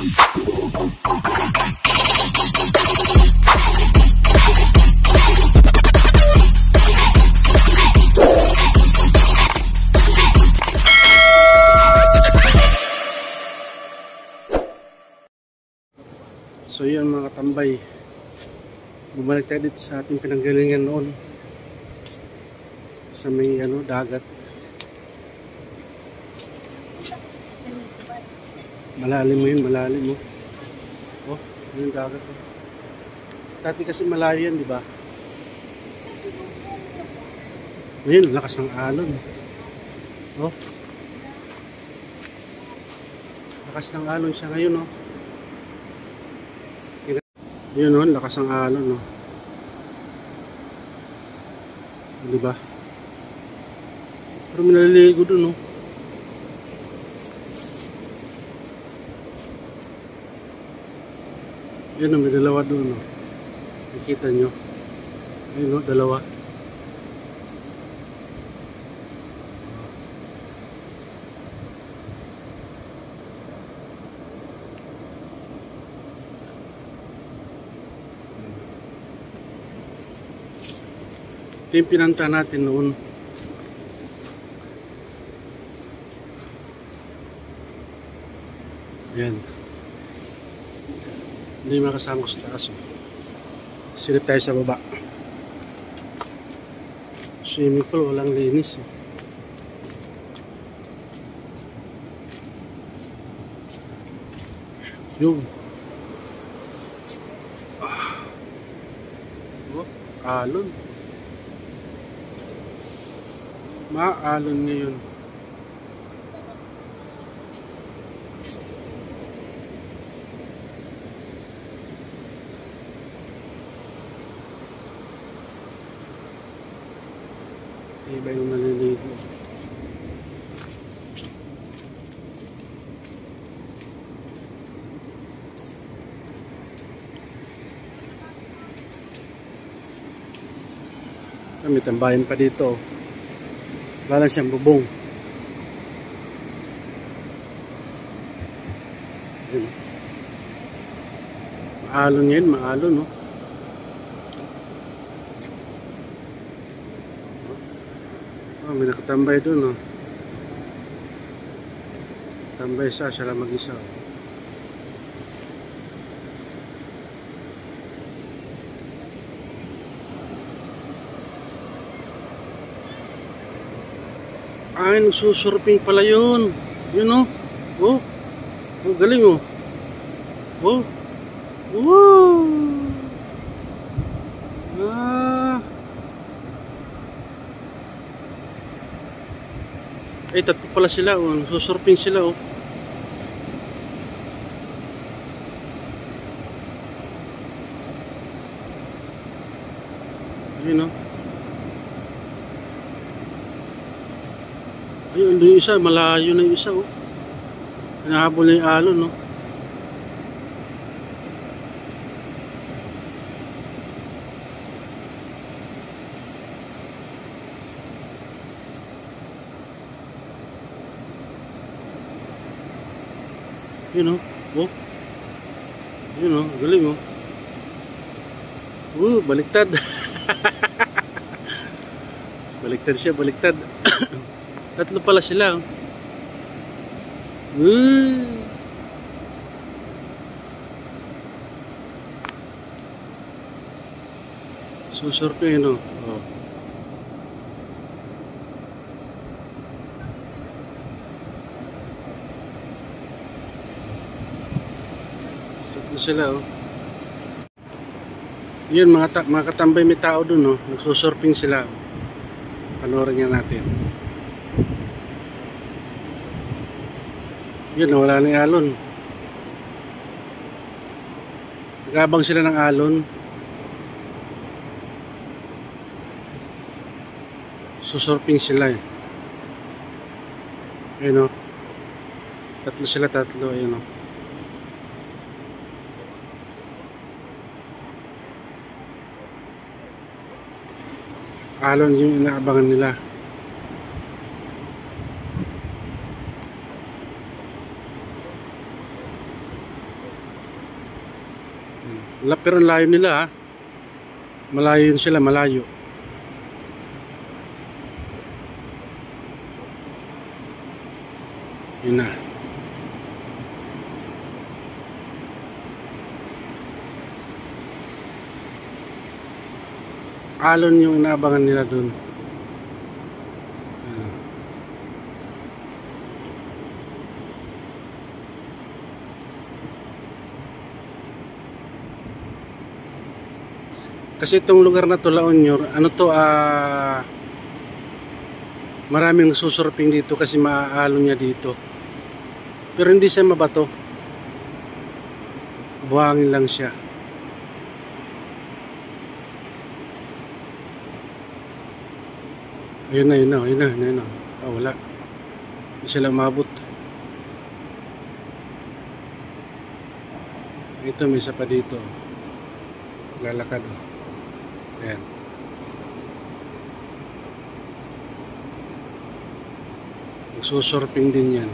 So yun mga katambay, bumalik tayo dito sa ating pinanggalingan noon sa may dagat. Malalim mo yun, malalim mo. Oh, yung dagat. Oh. Dati kasi malayo yan, di ba? Ngayon, lakas ng alon. Oh. Lakas ng alon siya ngayon, oh. Yun, oh, lakas ng alon, oh. Di ba? Pero may naliligo dun, oh. Yan, may dalawa doon, no? Nakikita nyo? Ayun, no? Dalawa. Ito yung pinanta natin noon. Yan. Hindi makasama ko sa taas. Silip tayo sa baba. Swimming pool, walang linis. Yung oh, alon. Maalon ngayon. Iba yung naliligo. May tambayan pa dito. Wala siyang bubong. Maalon ngayon, maalon, no? Oh, may nakatambay doon, oh. Tambay siya lang mag-isa. Ay, nagsusurfing pala yun. Yun, oh. Oh, oh, galing, oh. Oh, wow. Ay, tatlo pala sila, oh. Susurfing sila, oh. Ayun, oh. Ayun, yung isa, malayo na yung isa, oh. Hinahabol na yung alon, no. Yun, oh. Oh. Yun, oh. Galing, oh. Baliktad. Baliktad siya, baliktad. Tatlo pala sila, oh. Susurfing, no. Oh. Tatlo sila, oh. Yun, mga katambay, may tao dun, oh. Nagsusurfing sila. Panoorin nga natin. Yun, wala na yung alon. Nagabang sila ng alon. Susurfing sila, eh. Ayun, oh. Tatlo sila, tatlo. Ayun, oh. Alon yung inaabangan nila. Pero ang layo nila ha. Malayo yun sila, malayo. Yun na. Alon yung inaabangan nila dun. Kasi itong lugar na to, La Union, ano to, maraming susurfing dito kasi maaalon niya dito. Pero hindi siya mabato. Buhangin lang siya. Ayun na, ayun na. Wala. Hindi sila umabot. Ito, may isa pa dito. Lalakad. Ayan. Susurfing din yan.